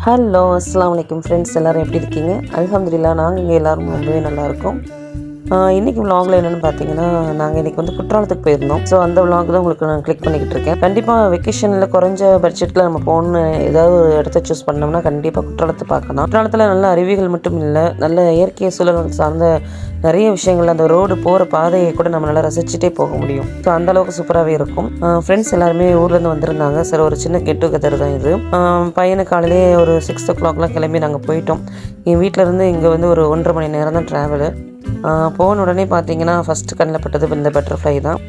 Hello அஸ்ஸலாமு அலைக்கும் friends, எல்லோரும் எப்படி இருக்கீங்க? அல்ஹம்துலில்லாஹ் நாங்கள் இங்கே எல்லோரும் ரொம்பவே நல்லாயிருக்கோம். இன்றைக்கி விலாகில் என்னென்னு பார்த்தீங்கன்னா, நாங்கள் இன்றைக்கி வந்து குற்றாலத்துக்கு போயிருந்தோம். ஸோ அந்த விலாக் தான் உங்களுக்கு நான் கிளிக் பண்ணிக்கிட்டு இருக்கேன். கண்டிப்பாக வெக்கேஷனில் குறைஞ்ச பட்ஜெட்டில் நம்ம போகணுன்னு ஏதாவது ஒரு இடத்த சூஸ் பண்ணோம்னா கண்டிப்பாக குற்றாலத்தை பார்க்கலாம். குற்றாலத்தில் நல்ல அருவிகள் மட்டும் இல்லை, நல்ல இயற்கை சூழல் சார்ந்த நிறைய விஷயங்கள், அந்த ரோடு போகிற பாதையை கூட நம்ம நல்லா ரசிச்சுட்டே போக முடியும். ஸோ அந்தளவுக்கு சூப்பராகவே இருக்கும். ஃப்ரெண்ட்ஸ் எல்லாருமே ஊர்லேருந்து வந்திருந்தாங்க. சரி, ஒரு சின்ன கெட் டுகெதர் தான் இது. பையனு காலையிலே ஒரு 6 o'clock கிளம்பி நாங்கள் போயிட்டோம். என் வீட்டிலேருந்து இங்கே வந்து ஒரு 1.5 மணி நேரம் தான் ட்ராவலு. போன உடனே பார்த்தீங்கன்னா ஃபஸ்ட்டு கண்ணில் பட்டது இந்த பட்டர்ஃப்ளை தான்.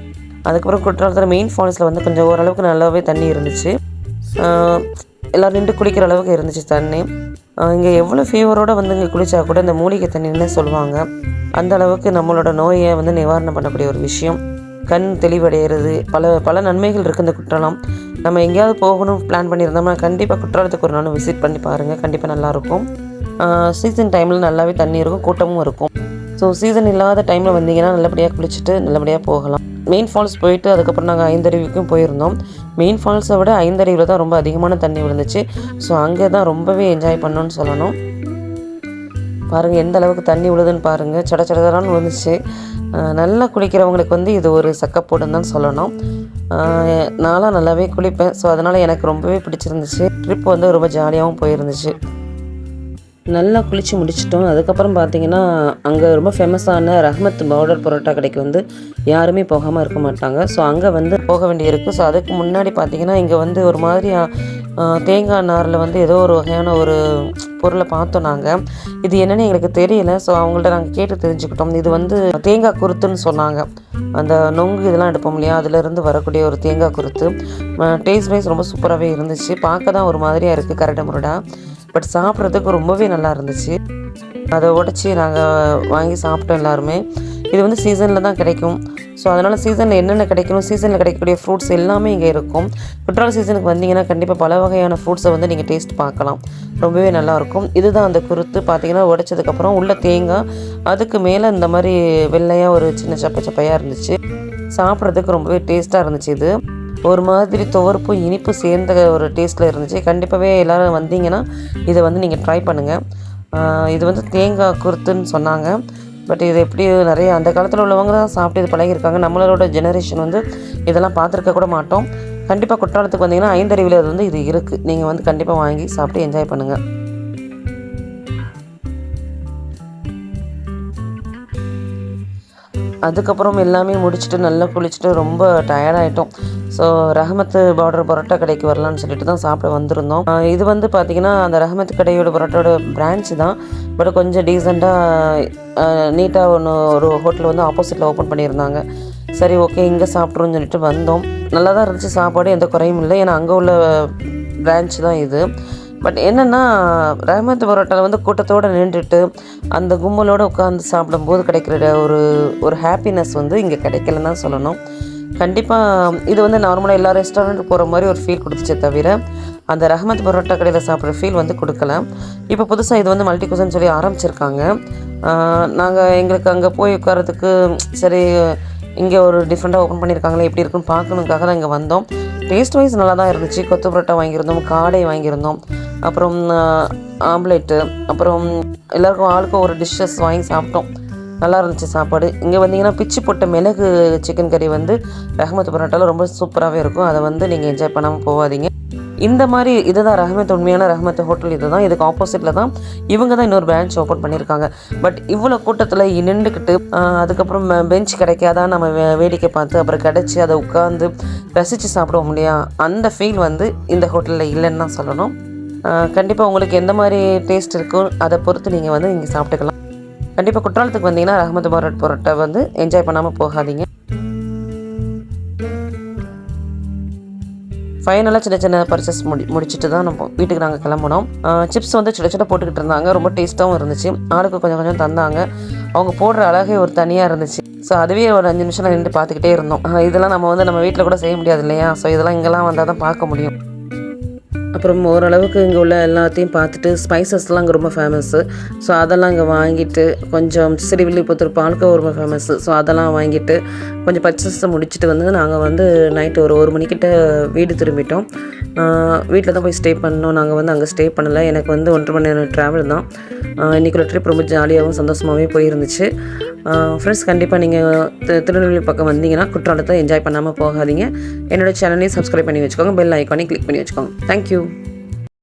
அதுக்கப்புறம் குற்றாலத்தில் மெயின் ஃபால்ஸில் வந்து கொஞ்சம் ஓரளவுக்கு நல்லாவே தண்ணி இருந்துச்சு. எல்லோரும் நின்று குளிக்கிற அளவுக்கு இருந்துச்சு தண்ணி. இங்கே எவ்வளோ ஃபீவரோடு வந்து இங்கே குளித்தா கூட இந்த மூலிகை தண்ணின்னு சொல்லுவாங்க. அந்த அளவுக்கு நம்மளோட நோயை வந்து நிவாரணம் பண்ணக்கூடிய ஒரு விஷயம். கண் தெளிவடைகிறது, பல நன்மைகள் இருக்குது இந்த குற்றாலம். நம்ம எங்கேயாவது போகணும் பிளான் பண்ணியிருந்தோம்னா கண்டிப்பாக குற்றாலத்துக்கு ஒரு நாள் விசிட் பண்ணி பாருங்கள், கண்டிப்பாக நல்லாயிருக்கும். சீசன் டைமில் நல்லாவே தண்ணி இருக்கும், கூட்டமும் இருக்கும். ஸோ சீசன் இல்லாத டைமில் வந்தீங்கன்னா நல்லபடியாக குளிச்சுட்டு நல்லபடியாக போகலாம். மெயின் ஃபால்ஸ் போயிட்டு அதுக்கப்புறம் நாங்கள் ஐந்தருவிக்கும் போயிருந்தோம். மெயின் ஃபால்ஸை விட ஐந்தருவியில் தான் ரொம்ப அதிகமான தண்ணி விழுந்துச்சு. ஸோ அங்கே தான் ரொம்பவே என்ஜாய் பண்ணோன்னு சொல்லணும். பாருங்கள் எந்த அளவுக்கு தண்ணி விழுதுன்னு பாருங்கள், சடச்சடன்னு விழுந்துச்சு. நல்லா குளிக்கிறவங்களுக்கு வந்து இது ஒரு சக்கப்போடுன்னு தான் சொல்லணும். நான்லாம் நல்லாவே குளிப்பேன். ஸோ அதனால் எனக்கு ரொம்பவே பிடிச்சிருந்துச்சு. ட்ரிப் வந்து ரொம்ப ஜாலியாகவும் போயிருந்துச்சு. நல்லா குளித்து முடிச்சிட்டோம். அதுக்கப்புறம் பார்த்திங்கன்னா அங்கே ரொம்ப ஃபேமஸான ரஹ்மத் பார்டர் பரோட்டா கடைக்கு வந்து யாருமே போகாமல் இருக்க மாட்டாங்க. ஸோ அங்கே வந்து போக வேண்டியிருக்கும். ஸோ அதுக்கு முன்னாடி பார்த்திங்கன்னா இங்கே வந்து ஒரு மாதிரி தேங்காய் நாரில் வந்து ஏதோ ஒரு வகையான ஒரு பொருளை பார்த்தோம் நாங்கள். இது என்னென்னு எங்களுக்கு தெரியல. ஸோ அவங்கள்ட்ட நாங்கள் கேட்டு தெரிஞ்சுக்கிட்டோம். இது வந்து தேங்காய் குருத்துன்னு சொன்னாங்க. அந்த நொங்கு இதெல்லாம் எடுப்போம் இல்லையா, அதிலேருந்து வரக்கூடிய ஒரு தேங்காய் குருத்து. டேஸ்ட் வைஸ் ரொம்ப சூப்பராகவே இருந்துச்சு. பார்க்க தான் ஒரு மாதிரியாக இருக்குது கரடு முரடா, பட் சாப்பிட்றதுக்கு ரொம்பவே நல்லா இருந்துச்சு. அதை உடச்சி நாங்கள் வாங்கி சாப்பிட்டோம் எல்லாருமே. இது வந்து சீசனில் தான் கிடைக்கும். ஸோ அதனால் சீசனில் என்னென்ன கிடைக்கணும், சீசனில் கிடைக்கக்கூடிய ஃப்ரூட்ஸ் எல்லாமே இங்கே இருக்கும். குற்றால சீசனுக்கு வந்தீங்கன்னா கண்டிப்பாக பல வகையான ஃப்ரூட்ஸை வந்து நீங்கள் டேஸ்ட் பார்க்கலாம். ரொம்பவே நல்லாயிருக்கும். இதுதான் அந்த குருத்து. பார்த்திங்கன்னா உடைச்சதுக்கப்புறம் உள்ள தேங்காய், அதுக்கு மேலே இந்த மாதிரி வெள்ளையாக ஒரு சின்ன சப்பையாக இருந்துச்சு. சாப்பிட்றதுக்கு ரொம்பவே டேஸ்ட்டாக இருந்துச்சு. இது ஒரு மாதிரி துவர்ப்பு இனிப்பு சேர்ந்த ஒரு டேஸ்ட்டில் இருந்துச்சு. கண்டிப்பாகவே எல்லோரும் வந்தீங்கன்னா இதை வந்து நீங்கள் ட்ரை பண்ணுங்கள். இது வந்து தேங்காய் குருத்துன்னு சொன்னாங்க. பட் இது எப்படி நிறைய அந்த காலத்தில் உள்ளவங்க தான் சாப்பிட்டு இது பழகியிருக்காங்க. நம்மளோட ஜெனரேஷன் வந்து இதெல்லாம் பார்த்துருக்க கூட மாட்டோம். கண்டிப்பாக குற்றாலத்துக்கு வந்தீங்கன்னா ஐந்தருவியில் அது வந்து இது இருக்குது. நீங்கள் வந்து கண்டிப்பாக வாங்கி சாப்பிட்டு என்ஜாய் பண்ணுங்கள். அதுக்கப்புறம் எல்லாமே முடிச்சுட்டு நல்லா குளிச்சுட்டு ரொம்ப டயர்டாகிட்டோம். ஸோ ரஹமத்து பார்டர் பரோட்டா கடைக்கு வரலான்னு சொல்லிட்டு தான் சாப்பிட வந்திருந்தோம். இது வந்து பார்த்திங்கன்னா அந்த ரஹமத்து கடையோட பரோட்டாவோட பிரான்ச் தான். பட் கொஞ்சம் டீசெண்டாக நீட்டாக ஒரு ஹோட்டல் வந்து ஆப்போசிட்டில் ஓப்பன் பண்ணியிருந்தாங்க. சரி, ஓகே, இங்கே சாப்பிட்றோன்னு சொல்லிட்டு வந்தோம். நல்லா தான் இருந்துச்சு சாப்பாடு, எந்த குறையும் இல்லை. ஏன்னா அங்கே உள்ள பிரான்ச் தான் இது. பட் என்னென்னா ரஹமத் பரோட்டாவில் வந்து கூட்டத்தோடு நின்றுட்டு அந்த கும்பலோடு உட்காந்து சாப்பிடும்போது கிடைக்கிற ஒரு ஹாப்பினஸ் வந்து இங்கே கிடைக்கலன்னு தான் சொல்லணும். கண்டிப்பாக இது வந்து நார்மலாக எல்லா ரெஸ்டாரண்ட்டுக்கு போகிற மாதிரி ஒரு ஃபீல் கொடுத்துச்சே தவிர அந்த ரஹமத் பரோட்டா கடையில் சாப்பிட்ற ஃபீல் வந்து கொடுக்கல. இப்போ புதுசாக இது வந்து மல்டி குசன் சொல்லி ஆரம்பிச்சிருக்காங்க. எங்களுக்கு அங்கே போய் உட்காரத்துக்கு சரி, இங்கே ஒரு டிஃப்ரெண்ட்டாக ஓப்பன் பண்ணியிருக்காங்களே, எப்படி இருக்குன்னு பார்க்கணுக்காக தான் இங்கே வந்தோம். டேஸ்ட் வைஸ் நல்லா தான் இருந்துச்சு. கொத்து பரோட்டா வாங்கியிருந்தோம், காடை வாங்கியிருந்தோம், அப்புறம் ஆம்லேட்டு, அப்புறம் எல்லாருக்கும் ஆளுக்கும் ஒரு டிஷ்ஷஸ் வாங்கி சாப்பிட்டோம். நல்லா இருந்துச்சு சாப்பாடு. இங்கே வந்தீங்கன்னா பிச்சு போட்ட மிளகு சிக்கன் கறி வந்து ரஹமத் பரோட்டாவில் ரொம்ப சூப்பராகவே இருக்கும். அதை வந்து நீங்கள் என்ஜாய் பண்ணாமல் போகாதீங்க. இந்த மாதிரி இதுதான் ரஹமத், உண்மையான ரஹமத் ஹோட்டல் இது தான். இதுக்கு ஆப்போசிட்டில் தான் இவங்க தான் இன்னொரு பிரான்ச் ஓப்பன் பண்ணியிருக்காங்க. பட் இவ்வளோ கூட்டத்தில் நின்றுக்கிட்டு அதுக்கப்புறம் பெஞ்ச் கிடைக்காதான் நம்ம வேடிக்கை பார்த்து அப்புறம் கிடச்சி அதை உட்காந்து ரசித்து சாப்பிடுவோம் இல்லையா, அந்த ஃபீல் வந்து இந்த ஹோட்டலில் இல்லைன்னு தான் சொல்லணும். கண்டிப்பாக உங்களுக்கு எந்த மாதிரி டேஸ்ட் இருக்கோ அதை பொறுத்து நீங்கள் வந்து இங்கே சாப்பிட்டுக்கலாம். கண்டிப்பாக குற்றாலத்துக்கு வந்தீங்கன்னா ரஹமத் பார்டர் பரோட்டா வந்து என்ஜாய் பண்ணாமல் போகாதீங்க. ஃபைனலாக சின்ன சின்ன பர்ச்சேஸ் முடிச்சுட்டு தான் நம்ம வீட்டுக்கு நாங்கள் கிளம்பினோம். சிப்ஸ் வந்து சின்ன போட்டுக்கிட்டு இருந்தாங்க. ரொம்ப டேஸ்ட்டாகவும் இருந்துச்சு. ஆளுக்கு கொஞ்சம் கொஞ்சம் தந்தாங்க. அவங்க போடுற அழகே ஒரு தனியாக இருந்துச்சு. ஸோ அதுவே ஒரு 5 நிமிஷம் நின்று பார்த்துக்கிட்டே இருந்தோம். இதெல்லாம் நம்ம வீட்டில் கூட செய்ய முடியாது இல்லையா. ஸோ இதெல்லாம் இங்கெல்லாம் வந்தால் தான் பார்க்க முடியும். அப்புறம் ஓரளவுக்கு இங்கே உள்ள எல்லாத்தையும் பார்த்துட்டு ஸ்பைசஸ்லாம் இங்கே ரொம்ப ஃபேமஸ்ஸு. ஸோ அதெல்லாம் இங்கே வாங்கிட்டு கொஞ்சம் ஸ்ரீவில்லிபுத்தூர் பால்கோவா ரொம்ப ஃபேமஸ்ஸு. ஸோ அதெல்லாம் வாங்கிட்டு கொஞ்சம் பர்ச்சேஸை முடிச்சுட்டு வந்து நாங்கள் வந்து நைட்டு ஒரு 1 மணிக்கிட்ட வீடு திரும்பிட்டோம். வீட்டில் தான் போய் ஸ்டே பண்ணோம். நாங்கள் வந்து அங்கே ஸ்டே பண்ணலை. எனக்கு வந்து 1.5 மணி நேரம் ட்ராவல் தான். இன்றைக்குள்ள ட்ரிப் ரொம்ப ஜாலியாகவும் சந்தோஷமாகவே போயிருந்துச்சு. ஃப்ரெண்ட்ஸ், கண்டிப்பாக நீங்கள் திருநெல்வேலி பக்கம் வந்தீங்கன்னா குற்றாலத்தை என்ஜாய் பண்ணாமல் போகாதீங்க. என்னோடய சேனலையும் சப்ஸ்கிரைப் பண்ணி வச்சுக்கோங்க. பெல் ஐக்கானையும் கிளிக் பண்ணி வச்சுக்கோங்க. தேங்க்யூ.